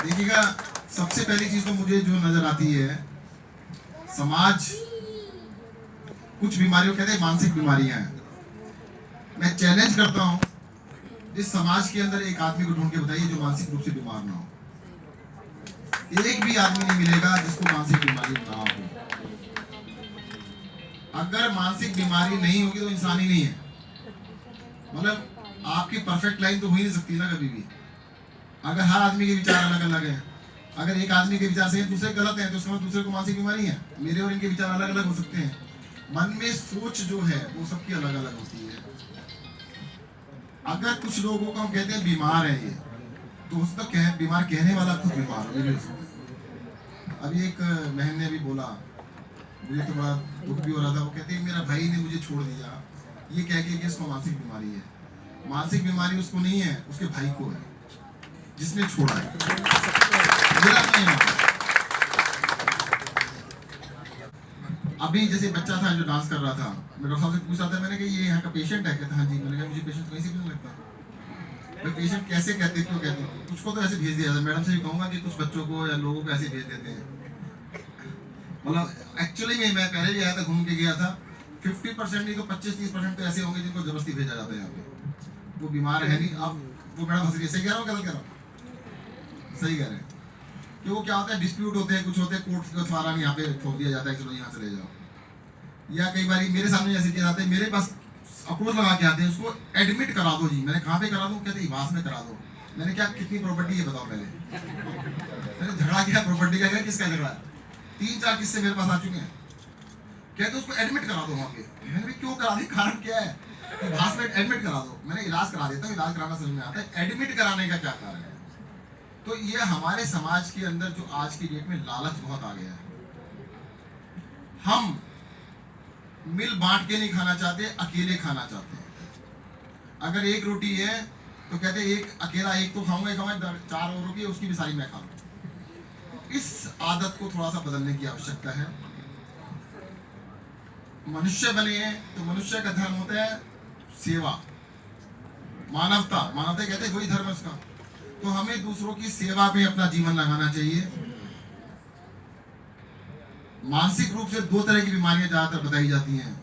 देखिएगा, सबसे पहली चीज तो मुझे जो नजर आती है, समाज कुछ बीमारियों कहते हैं मानसिक बीमारियां हैं। मैं चैलेंज करता हूं, इस समाज के अंदर एक आदमी को ढूंढ के बताइए जो मानसिक रूप से बीमार ना हो। एक भी आदमी नहीं मिलेगा जिसको मानसिक बीमारी ना हो। अगर मानसिक बीमारी नहीं होगी तो इंसान ही नहीं है। मतलब आपकी परफेक्ट लाइन तो हो ही नहीं सकती ना कभी भी। अगर हर आदमी के विचार अलग अलग हैं, अगर एक आदमी के विचार सही है दूसरे गलत है, तो उसका मतलब दूसरे को मानसिक बीमारी है। मेरे और इनके विचार अलग अलग हो सकते हैं। मन में सोच जो है वो सबकी अलग अलग होती है। अगर कुछ लोगों को हम कहते हैं बीमार है ये, तो उसका बीमार कहने वाला खुद बीमार हो, ये भी हो सकता है। अभी एक बहन ने अभी बोला, मुझे तो बड़ा दुख भी हो रहा था। वो कहती है मेरा भाई ने मुझे छोड़ दिया, ये कह के कि इसको मानसिक बीमारी है। मानसिक बीमारी उसको नहीं है, उसके भाई को है जिसने छोड़ा है, मेरा नहीं है। अभी जैसे बच्चा था जो डांस कर रहा था, मैं डॉक्टर साहब से पूछ रहा था, मैंने कहा ये यहाँ का पेशेंट है? कहता हाँ जी। मैंने कहा मुझे पेशेंट कहीं से भी नहीं लगता। मैं पेशेंट कैसे कहते, क्यों कहते? उसको तो ऐसे भेज दिया था। मैडम से भी कहूंगा कि कुछ बच्चों को या लोगों को ऐसे भेज देते हैं। मतलब एक्चुअली में मैं पहले भी आया था, घूम के गया था, 50% नहीं तो 25-30% तो ऐसे होंगे जिनको जबरदस्ती भेजा जाता है यहाँ पे। वो बीमार है नहीं। अब वो मैडम हंस रही है, सही कह रहा हूँ गलत कह रहा हूँ? सही कह रहे हैं। कि वो क्या होता है, डिस्प्यूट होते हैं, कुछ होते हैं, कोर्ट के द्वारा यहाँ पे ठोक दिया जाता है, चलो यहाँ चले जाओ। या कई बार मेरे सामने ऐसे चीज आते हैं, मेरे पास अप्रोच लगा के आते हैं, उसको एडमिट करा दो जी। मैंने कहाँ पे करा दूं? कहते इवास में करा दो। मैंने क्या, कितनी प्रॉपर्टी है बताओ पहले। मैंने झगड़ा किया प्रॉपर्टी का, किसका झगड़ा? 3-4 किस्से मेरे पास आ चुके हैं। कहते उसको एडमिट करा दो वहां पे। मैंने भी क्यों करा दी, कारण क्या है? इवास में एडमिट करा दो। मैंने इलाज करा देता हूँ, इलाज कराना समझ में आता है, एडमिट कराने का क्या कारण है? तो ये हमारे समाज के अंदर जो आज की डेट में लालच बहुत आ गया है। हम मिल बांट के नहीं खाना चाहते, अकेले खाना चाहते हैं। अगर एक रोटी है तो कहते एक अकेला, एक तो खाऊंगा, 4 औरों की, उसकी भी सारी मैं खा लूं। इस आदत को थोड़ा सा बदलने की आवश्यकता है। मनुष्य बने हैं तो मनुष्य का धर्म होता है सेवा, मानवता। मानवता कहते हैं वही धर्म है उसका। तो हमें दूसरों की सेवा पे अपना जीवन लगाना चाहिए। मानसिक रूप से 2 तरह की बीमारियां ज्यादातर बताई जाती हैं।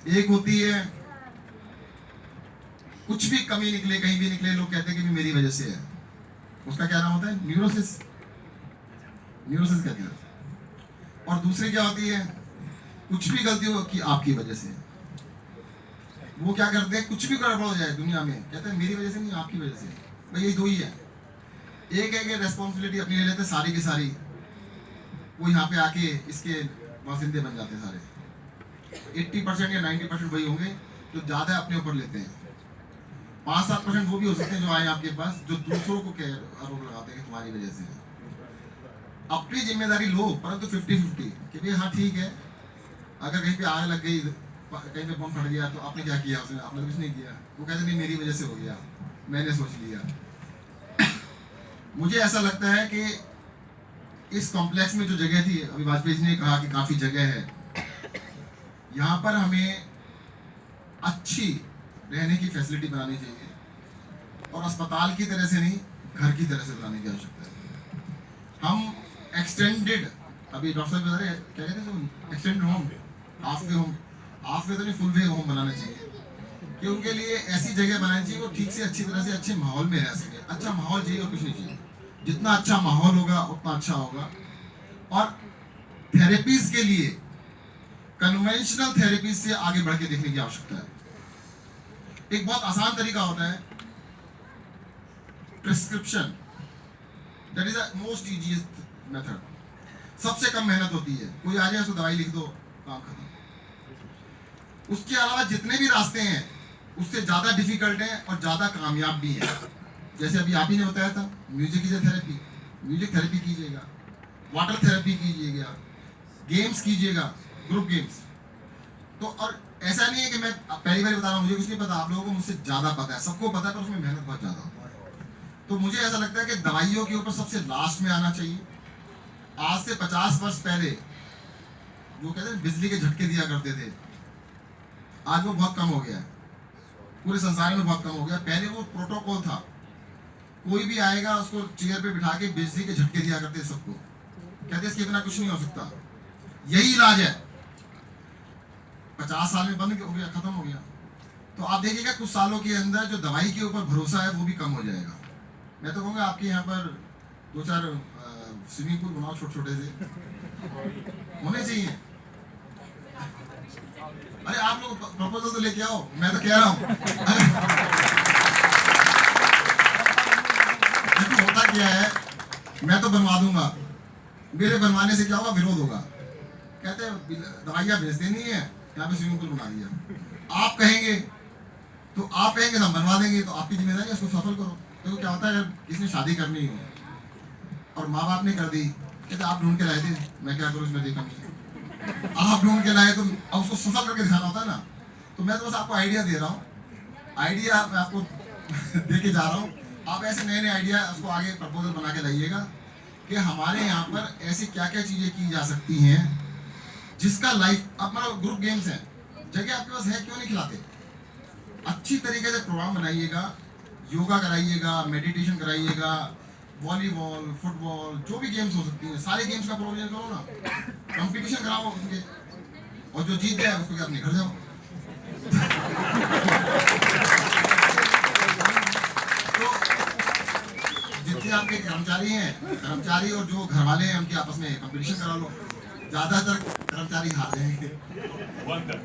एक होती है कुछ भी कमी निकले, कहीं भी निकले, लोग कहते हैं कि मेरी वजह से है। उसका क्या नाम होता है? न्यूरोसिस। न्यूरोसिस कहते हैं। और दूसरी क्या होती है, कुछ भी गलती हो कि आपकी वजह से। वो क्या करते हैं, कुछ भी गड़बड़ हो जाए दुनिया में, कहते हैं मेरी वजह से नहीं, आपकी वजह से। भाई ये 2 ही है। एक है कि रेस्पॉन्सिबिलिटी अपनी ले लेते सारी की सारी, वो यहाँ पे आके इसके वासिंदे बन जाते हैं सारे। 80% या 90% वही होंगे जो ज्यादा अपने ऊपर लेते हैं। 5-7% वो भी हो सकते हैं जो आए आपके पास, जो दूसरों को आरोप लगाते हैं कि तुम्हारी वजह से। अपनी जिम्मेदारी लो, परंतु 50-50 कि भाई हाँ ठीक है, अगर कहीं पे आग लग गई, कहीं पे बम फट गया, तो आपने क्या किया? उसने आपने कुछ नहीं किया। वो कहते नहीं मेरी वजह से हो गया, मैंने सोच लिया। मुझे ऐसा लगता है कि इस कॉम्प्लेक्स में जो जगह थी, अभी वाजपेयी जी ने कहा कि काफी जगह है, यहाँ पर हमें अच्छी रहने की फैसिलिटी बनानी चाहिए। और अस्पताल की तरह से नहीं, घर की तरह से बनाने की आवश्यकता है। हम एक्सटेंडेड, अभी डॉक्टर साहब बता रहे क्या कहते हैं, extended home, half way home, half way तो नहीं, फुल वे होम बनाना चाहिए। कि उनके लिए ऐसी जगह बनानी चाहिए वो ठीक से, अच्छी तरह से, अच्छे माहौल में रह सके। अच्छा माहौल चाहिए और कुछ नहीं चाहिए। जितना अच्छा माहौल होगा उतना अच्छा होगा। और थेरेपीज के लिए कन्वेंशनल थेरेपी से आगे बढ़ के देखने की आवश्यकता है। एक बहुत आसान तरीका होता है prescription, that is the most easiest method. सबसे कम मेहनत होती है। कोई आ जाए उसको दवाई लिख दो, काम खत्म। उसके अलावा जितने भी रास्ते हैं उससे ज्यादा डिफिकल्ट है और ज्यादा कामयाब भी है। जैसे अभी आप ही ने बताया था, music is therapy, music therapy कीजिएगा, वाटर थेरेपी कीजिएगा, गेम्स कीजिएगा, ग्रुप गेम्स। तो और ऐसा नहीं है कि मैं पहली बार बता रहा हूँ, मुझे कुछ नहीं पता, आप लोगों को मुझसे ज्यादा पता है, सबको पता है, पर उसमें मेहनत बहुत ज्यादा होती है। तो मुझे ऐसा लगता है कि दवाइयों के ऊपर सबसे लास्ट में आना चाहिए। आज से 50 वर्ष पहले जो कहते हैं बिजली के झटके दिया करते थे, आज वो बहुत कम हो गया है, पूरे संसार में बहुत कम हो गया। पहले वो प्रोटोकॉल था कोई भी आएगा उसको चेयर पे बिठा के बेइज्जती के झटके दिया करते सबको, कहते इसके बिना कुछ नहीं हो सकता। यही इलाज है। 50 साल में बंद हो गया, खत्म हो गया। तो आप देखिएगा कुछ सालों के अंदर जो दवाई के ऊपर भरोसा है वो भी कम हो जाएगा। मैं तो कहूँगा आपके यहाँ पर 2-4 स्विमिंग पूल बनाओ, छोटे छोटे से होने चाहिए। अरे आप लोग प्रपोजल तो लेके आओ, मैं तो कह रहा हूँ। देखो होता क्या है, मैं तो बनवा दूंगा, मेरे बनवाने से क्या होगा, विरोध होगा। कहते हैं दवाइयाँ भेज देनी है, यहाँ पे स्विमिंग पूल बना दिया। आप कहेंगे तो हम बनवा देंगे, तो आपकी जिम्मेदारी है उसको सफल करो। देखो क्या होता है, अगर किसी ने शादी करनी हो और माँ बाप ने कर दी, कहते आप ढूंढ के लाए थे, मैं क्या करूँ इसमें, देखा नहीं। आप ढूंढ के लाए तो अब उसको सफल करके दिखाना होता है ना। तो मैं तो बस आपको आइडिया दे रहा हूँ, आइडिया मैं आपको दे के जा रहा हूँ। आप ऐसे नए नए आइडिया उसको आगे प्रपोजल बना के लाइएगा कि हमारे यहाँ पर ऐसी क्या क्या चीजें की जा सकती हैं जिसका लाइफ, अपना ग्रुप गेम्स है, जगह आपके पास है, क्यों नहीं खिलाते। अच्छी तरीके से प्रोग्राम बनाइएगा, योगा कराइएगा, मेडिटेशन कराइएगा, वॉलीबॉल, फुटबॉल, जो भी गेम्स हो सकती हैं सारे गेम्स का प्रोविजन करो ना, कंपटीशन कराओ उनके, और जो जीत जाए उसको क्या अपने घर जाओ। तो जितने आपके कर्मचारी हैं, कर्मचारी और जो घर वाले हैं उनके आपस में कंपटीशन करा लो। ज्यादातर कर्मचारी हार जाएंगे, वो अंदर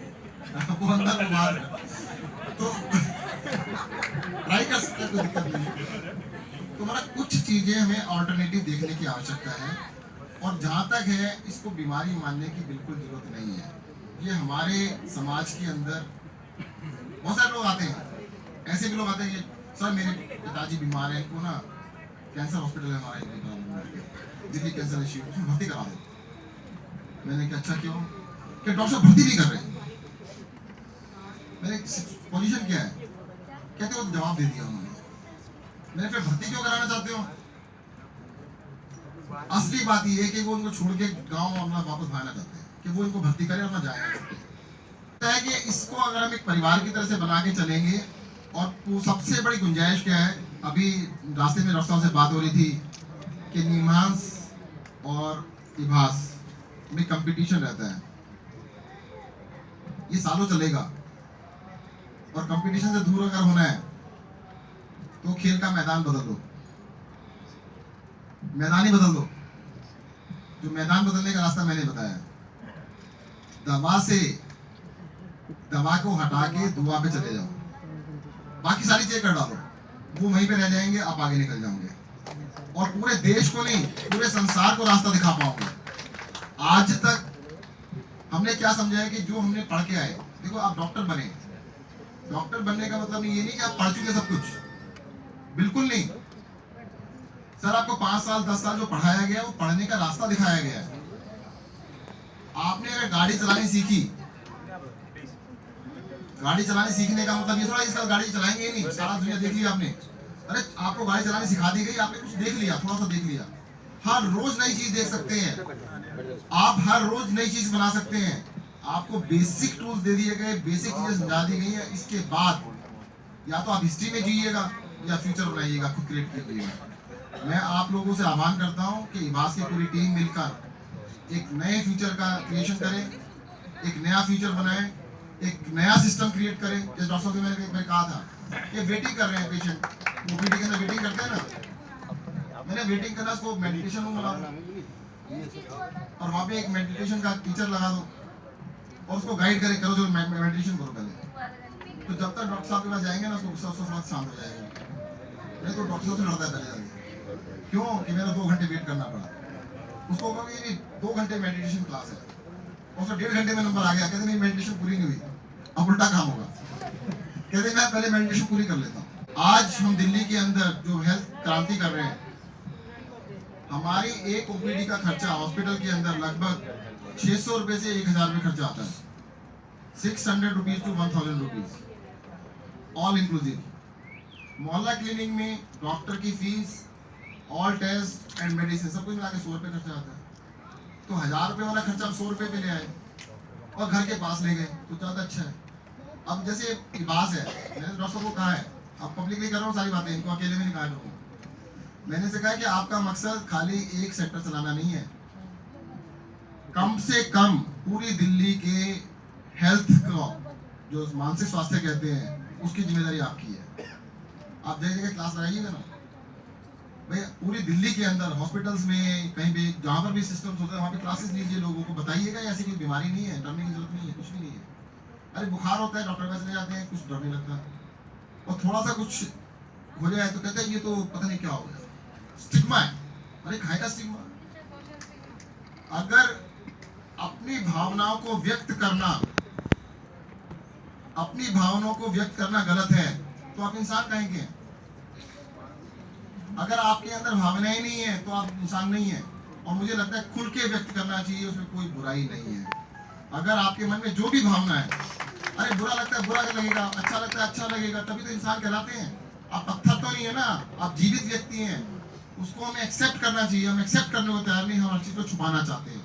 वो बाहर। तो ट्राई कर सकते हैं, कोई दिक्कत नहीं है। तो मतलब कुछ चीजें हमें ऑल्टरनेटिव देखने की आवश्यकता है, और जहां तक है इसको बीमारी मानने की बिल्कुल जरूरत नहीं है। ये हमारे समाज के अंदर बहुत सारे लोग आते हैं, ऐसे भी लोग आते हैं कि सर मेरे पिताजी बीमार हैं, इनको ना कैंसर हॉस्पिटल है हमारे दिल्ली कैंसर इंस्टीट्यूट, उसमें भर्ती करा दो। मैंने कहा अच्छा क्यों, कि डॉक्टर भर्ती नहीं कर रहे। मैंने पोजीशन क्या है, कहते वो जवाब दे दिया उन्होंने। मैंने फिर भर्ती क्यों कराना चाहते हो। असली बात ये है कि वो उनको छोड़ के गांव अपना वापस भागना चाहते हैं, कि वो इनको भर्ती करे अपना जाए। है कि इसको अगर हम एक परिवार की तरह से बना के चलेंगे, और सबसे बड़ी गुंजाइश क्या है, अभी रास्ते में डॉक्टर साहब से बात हो रही थी कि निमांस और इभास में कंपटीशन रहता है, ये सालों चलेगा, और कंपटीशन से दूर अगर होना है तो खेल का मैदान बदल दो, मैदान ही बदल दो। जो मैदान बदलने का रास्ता मैंने बताया, दवा को हटा के दुआ पे चले जाओ, बाकी सारी चीजें कर डालो, वो वहीं पे रह जाएंगे, आप आगे निकल जाओगे, और पूरे देश को नहीं पूरे संसार को रास्ता दिखा पाओगे। आज तक हमने क्या समझा है कि जो हमने पढ़ के आए, देखो आप डॉक्टर बने, डॉक्टर बनने का मतलब ये नहीं कि आप पढ़ चुके सब कुछ, बिल्कुल नहीं। सर आपको 5 साल 10 साल जो पढ़ाया गया वो पढ़ने का रास्ता दिखाया गया है। आपने अगर गाड़ी चलानी सीखी, गाड़ी चलाने सीखने का मतलब ये थोड़ा इसका गाड़ी चलाएंगे नहीं, सारा दुनिया देख लिया आपने। अरे आपको गाड़ी चलानी सिखा दी गई, आपने कुछ देख लिया, थोड़ा सा देख लिया। हर रोज नई चीज देख सकते हैं आप, हर रोज नई चीज बना सकते हैं। आपको बेसिक टूल्स दे दिए गए, बेसिक चीजें समझा दी गई है। इसके बाद या तो आप हिस्ट्री में जिएगा या फ्यूचर बनाइएगा, खुद क्रिएट कीजिएगा। मैं आप लोगों से आह्वान करता हूं कि इबास की पूरी टीम मिलकर एक नए फ्यूचर का क्रिएशन करें, एक नया फ्यूचर बनाएं, एक नया सिस्टम क्रिएट करें। जैसे डॉक्टर साहब ने मैंने कहा था कि वेटिंग कर रहे हैं पेशेंट, ओपीडी के अंदर वेटिंग करते हैं ना, मैंने वेटिंग करना उसको मेडिटेशन रूम लगा दो, और वहाँ पे एक मेडिटेशन का टीचर लगा दो, और उसको गाइड करे, करो जो मेडिटेशन करो पहले। तो जब तक डॉक्टर साहब के पास जाएंगे ना, उसको गुस्सा थोड़ा शांत हो जाएगा। नहीं तो डॉक्टर साहब से लड़ता है पहले जाके, क्यों कि मेरा 2 घंटे वेट करना पड़ा। उसको कहोगे 2 घंटे मेडिटेशन क्लास है, उसको 1.5 घंटे में नंबर आ गया, कहते नहीं मेडिटेशन पूरी नहीं हुई, अब उल्टा काम होगा, कहते मैं पहले मेडिटेशन पूरी कर लेता हूँ। आज हम दिल्ली के अंदर जो हेल्थ क्रांति कर रहे हैं, हमारी एक ओपीडी का खर्चा हॉस्पिटल के अंदर लगभग 600 रुपए से 1000 रुपए खर्चा आता है, 600 rupees to 1000 rupees all inclusive. मोहल्ला क्लिनिक में डॉक्टर की fees, all test and medicine सब कुछ मिला के 100 रुपए खर्चा आता है। तो 1000 रुपए वाला खर्चा हम 100 रुपए पे ले आए और घर के पास ले गए, तो ज्यादा अच्छा है। अब जैसे इबास है, मैंने डॉक्टर को कहा है, अब पब्लिकली कर रहा हूँ सारी बातें, इनको अकेले में नहीं कहा, मैंने से कहा कि आपका मकसद खाली एक सेक्टर चलाना नहीं है, कम से कम पूरी दिल्ली के हेल्थ को, जो मानसिक स्वास्थ्य कहते हैं, उसकी जिम्मेदारी आपकी है। आप जगह जगह क्लास लगाइएगा ना भाई, पूरी दिल्ली के अंदर हॉस्पिटल्स में कहीं भी जहाँ पर भी सिस्टम्स होते हैं वहाँ पे क्लासेस लीजिए, लोगों को बताइएगा ऐसी कोई बीमारी नहीं है, डरने की जरूरत नहीं है, कुछ भी नहीं है। अरे बुखार होता है, डॉक्टर के पास ले जाते हैं, कुछ डर नहीं लगता, और थोड़ा सा कुछ हो जाए तो कहते हैं ये तो पता नहीं क्या हो गया, स्टिग्मा है। अरे खाए का स्टिग्मा? अगर अपनी भावनाओं को व्यक्त करना, अपनी भावनाओं को व्यक्त करना गलत है तो आप इंसान कहेंगे। अगर आपके अंदर भावनाएं नहीं है तो आप इंसान नहीं है। और मुझे लगता है खुल के व्यक्त करना चाहिए, उसमें कोई बुराई नहीं है। अगर आपके मन में जो भी भावना है, अरे बुरा लगता है बुरा लगेगा, अच्छा लगता है अच्छा लगेगा, तभी तो इंसान कहलाते हैं। आप पत्थर तो नहीं है ना, आप जीवित व्यक्ति हैं। उसको हमें एक्सेप्ट करना चाहिए। हम एक्सेप्ट करने को तैयार नहीं, हम हर चीज को छुपाना चाहते हैं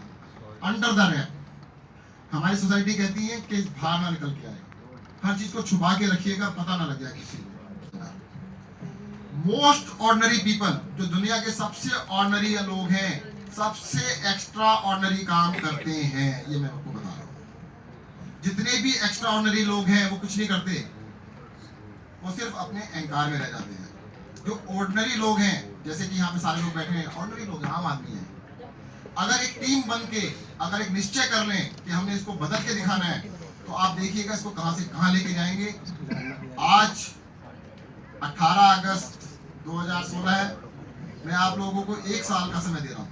अंडर द रैप। हमारी सोसाइटी कहती है कि बाहर ना निकल के आए, हर चीज को छुपा के रखिएगा, पता ना लग जाए किसी को। मोस्ट ऑर्डिनरी पीपल, जो दुनिया के सबसे ऑर्डिनरी लोग हैं, सबसे एक्स्ट्रा ऑर्डिनरी काम करते हैं। ये मैं आपको बता रहा हूं। जितने भी एक्स्ट्रा ऑर्डिनरी लोग हैं वो कुछ नहीं करते, वो सिर्फ अपने अहंकार में रह जाते हैं। जो ऑर्डिनरी लोग हैं, जैसे कि यहाँ पे सारे लोग बैठे हैं, ऑर्डिनरी लोग हैं, आम आदमी हैं। अगर एक टीम बन के अगर एक निश्चय कर लें कि हमने इसको बदल के दिखाना है, तो आप देखिएगा इसको कहां से कहां लेके जाएंगे। आज 18 अगस्त 2016 है। मैं आप लोगों को 1 साल का समय दे रहा हूं।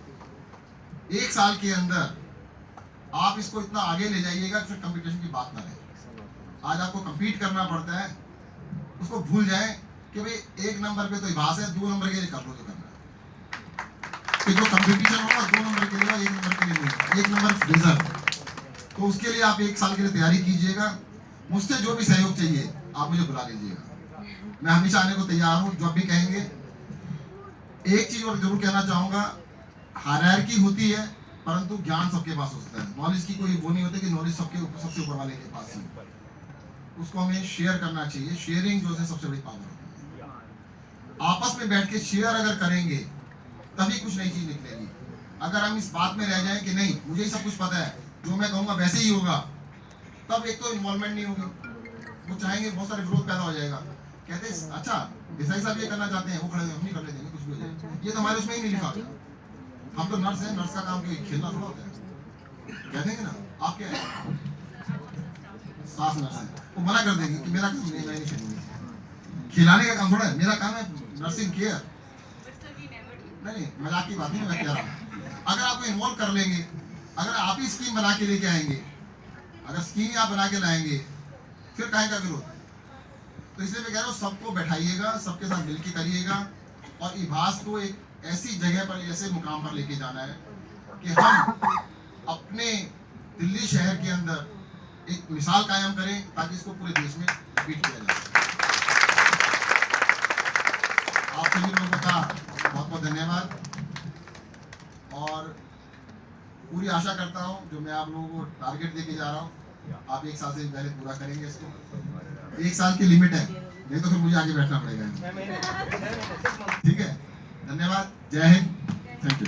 1 साल के अंदर आप इसको इतना आगे ले जाइएगा फिर कंपटीशन की बात ना रहे। आज आपको कंपीट करना पड़ता है, उसको भूल जाए कि भाई 1 नंबर पे तो इबास है, 2 नंबर के लिए कर लो जो करना है। कि जो कंपटीशन होगा 2 नंबर के लिए, 1 नंबर के लिए नहीं, 1 नंबर रिजर्व। तो उसके लिए आप 1 साल के लिए तैयारी कीजिएगा। मुझसे जो भी सहयोग चाहिए आप मुझे बुला लीजिएगा, मैं हमेशा आने को तैयार हूं। जब भी कहेंगे, एक चीज और जरूर कहना चाहूंगा, हायरार्की होती है परंतु ज्ञान सबके पास होता है। नॉलेज की कोई वो नहीं होती कि नॉलेज सबसे ऊपर वाले के पास ही, उसको हमें शेयर करना चाहिए। शेयरिंग जो है सबसे बड़ी पावर होती है। आपस में बैठ के शेयर अगर करेंगे तभी कुछ नई चीज निकलेगी। अगर हम इस बात में रह जाएं कि नहीं मुझे ही सब कुछ पता है, जो मैं कहूंगा वैसे ही होगा, तब एक तो इन्वॉल्वमेंट नहीं होगी। वो चाहेंगे, बहुत सारे विरोध पैदा हो जाएगा। कहते हैं अच्छा देसाई साहब ये करना चाहते हैं, वो खड़े हम नहीं कर लेते, कुछ भी हो जाए, ये तो हमारे उसमें ही नहीं लिखा। हम तो नर्स हैं, नर्स का काम खेलना थोड़ा होता है। कह देंगे ना आप क्या है, सास नर्स है, वो मना कर देंगे कि मेरा काम नहीं, मैं नहीं खेलूंगी। खिलाने का काम थोड़ा है, मेरा काम है नर्सिंग केयर। नहीं मजाक की बात नहीं मैं कह रहा हूँ। अगर आपको इन्वॉल्व कर लेंगे, अगर आप ही स्कीम बना के लेके आएंगे, अगर स्कीम आप बना के लाएंगे, फिर काहे का विरोध। तो इसलिए मैं कह रहा हूँ सबको बैठाइएगा, सबके साथ मिलकर करिएगा और इभास को एक ऐसी जगह पर, ऐसे मुकाम पर लेके जाना है कि हम अपने दिल्ली शहर के अंदर एक मिसाल कायम करें ताकि इसको पूरे देश में रिपीट किया जा सके। आप सभी लोगों का बहुत बहुत धन्यवाद और पूरी आशा करता हूं जो मैं आप लोगों को टारगेट देके जा रहा हूं, आप 1 साल से पहले पूरा करेंगे इसको। 1 साल की लिमिट है, नहीं तो फिर मुझे आगे बैठना पड़ेगा। ठीक है, धन्यवाद, जय हिंद, थैंक यू।